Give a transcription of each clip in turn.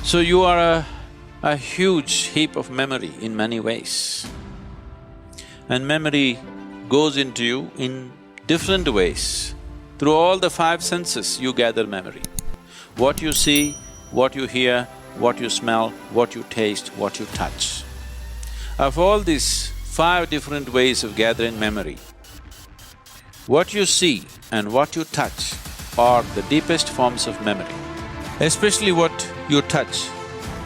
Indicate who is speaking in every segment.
Speaker 1: So you are a huge heap of memory in many ways. And memory goes into you in different ways. Through all the five senses, you gather memory. What you see, what you hear, what you smell, what you taste, what you touch. Of all these five different ways of gathering memory, what you see and what you touch are the deepest forms of memory. Especially what you touch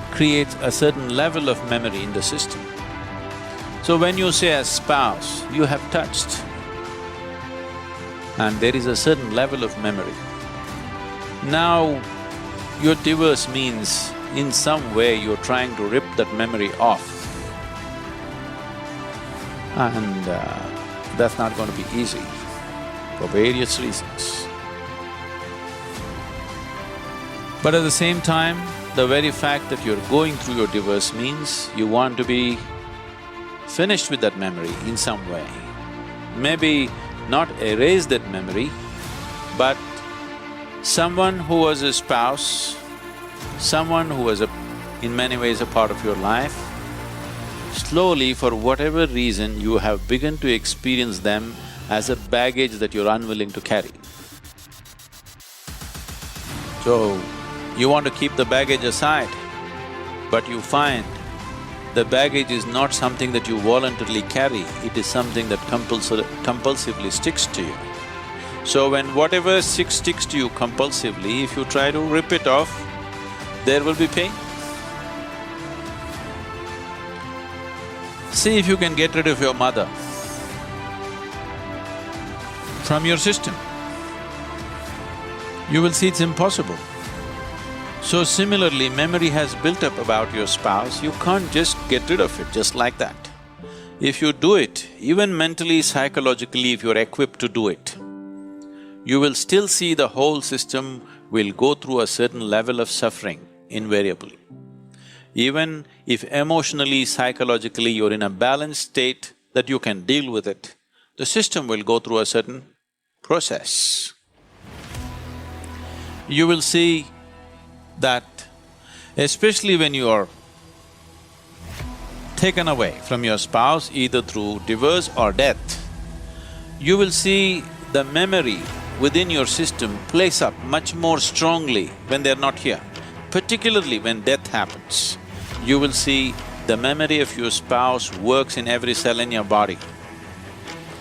Speaker 1: creates a certain level of memory in the system. So when you say a spouse, you have touched, and there is a certain level of memory. Now, your divorce means in some way you're trying to rip that memory off, and that's not going to be easy for various reasons. But at the same time, the very fact that you're going through your divorce means you want to be finished with that memory in some way. Maybe not erase that memory, but someone who was a spouse, someone who was in many ways a part of your life, slowly, for whatever reason, you have begun to experience them as a baggage that you're unwilling to carry. So, you want to keep the baggage aside, but you find the baggage is not something that you voluntarily carry, it is something that compulsively sticks to you. So when whatever sticks to you compulsively, if you try to rip it off, there will be pain. See if you can get rid of your mother from your system. You will see it's impossible. So similarly, memory has built up about your spouse, you can't just get rid of it just like that. If you do it, even mentally, psychologically, if you're equipped to do it, you will still see the whole system will go through a certain level of suffering invariably. Even if emotionally, psychologically you're in a balanced state that you can deal with it, the system will go through a certain process. You will see that especially when you are taken away from your spouse, either through divorce or death, you will see the memory within your system plays up much more strongly when they're not here. Particularly when death happens, you will see the memory of your spouse works in every cell in your body,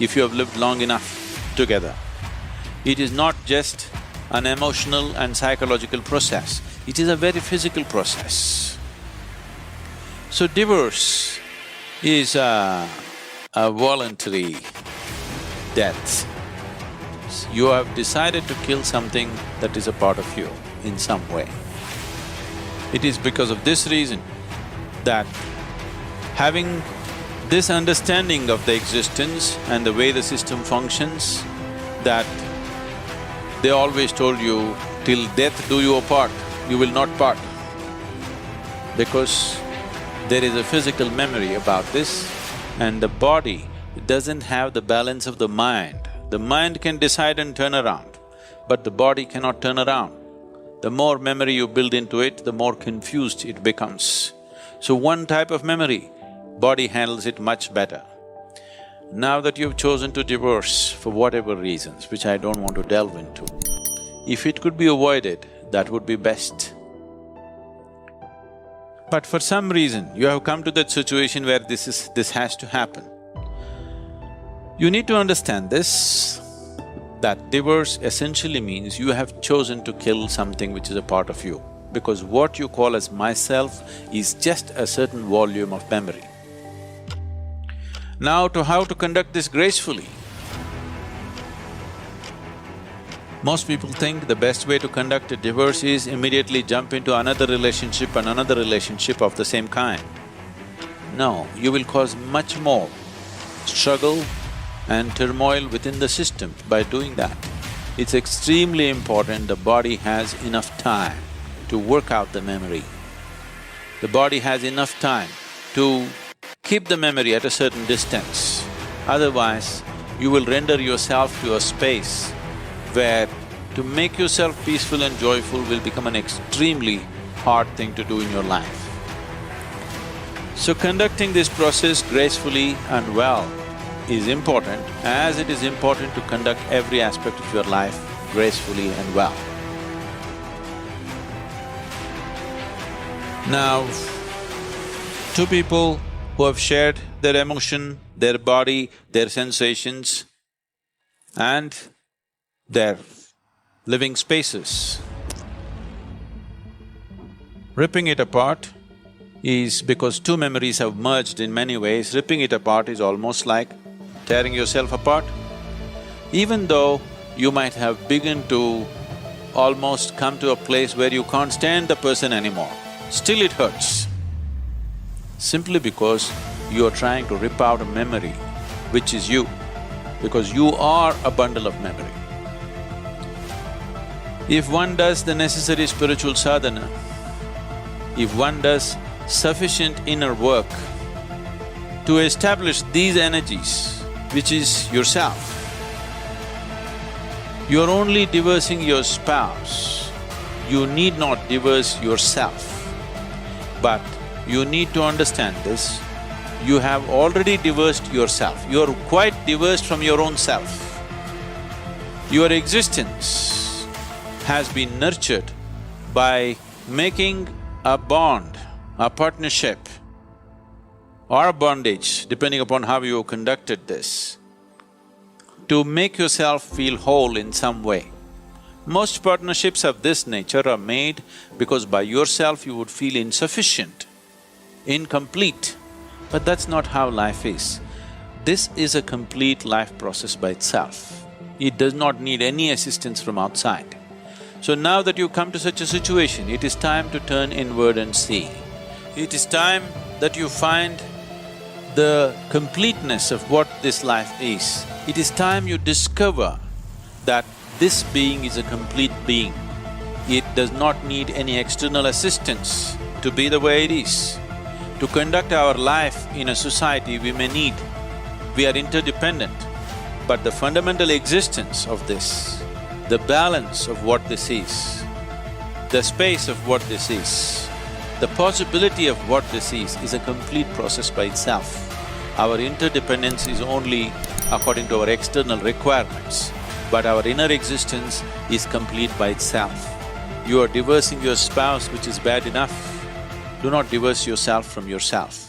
Speaker 1: if you have lived long enough together. It is not just an emotional and psychological process, it is a very physical process. So divorce is a voluntary death. You have decided to kill something that is a part of you in some way. It is because of this reason that having this understanding of the existence and the way the system functions, that they always told you, till death do you apart, you will not part. Because there is a physical memory about this, and the body doesn't have the balance of the mind. The mind can decide and turn around, but the body cannot turn around. The more memory you build into it, the more confused it becomes. So one type of memory, body handles it much better. Now that you've chosen to divorce for whatever reasons, which I don't want to delve into, if it could be avoided, that would be best. But for some reason, you have come to that situation where this has to happen. You need to understand this, that divorce essentially means you have chosen to kill something which is a part of you, because what you call as myself is just a certain volume of memory. Now, to how to conduct this gracefully? Most people think the best way to conduct a divorce is immediately jump into another relationship and another relationship of the same kind. No, you will cause much more struggle and turmoil within the system by doing that. It's extremely important the body has enough time to work out the memory. The body has enough time to keep the memory at a certain distance. Otherwise, you will render yourself to a space where to make yourself peaceful and joyful will become an extremely hard thing to do in your life. So conducting this process gracefully and well is important, as it is important to conduct every aspect of your life gracefully and well. Now, two people who have shared their emotion, their body, their sensations and their living spaces. Ripping it apart is because two memories have merged in many ways. Ripping it apart is almost like tearing yourself apart. Even though you might have begun to almost come to a place where you can't stand the person anymore, still it hurts. Simply because you are trying to rip out a memory, which is you, because you are a bundle of memory. If one does the necessary spiritual sadhana, if one does sufficient inner work to establish these energies, which is yourself, you're only divorcing your spouse, you need not divorce yourself. But you need to understand this, you have already divorced yourself, you're quite divorced from your own self. Your existence has been nurtured by making a bond, a partnership or a bondage, depending upon how you conducted this, to make yourself feel whole in some way. Most partnerships of this nature are made because by yourself you would feel insufficient, incomplete, but that's not how life is. This is a complete life process by itself. It does not need any assistance from outside. So now that you come to such a situation, it is time to turn inward and see. It is time that you find the completeness of what this life is. It is time you discover that this being is a complete being. It does not need any external assistance to be the way it is. To conduct our life in a society we are interdependent, but the fundamental existence of this, the balance of what this is, the space of what this is, the possibility of what this is a complete process by itself. Our interdependence is only according to our external requirements, but our inner existence is complete by itself. You are divorcing your spouse, which is bad enough. Do not divorce yourself from yourself.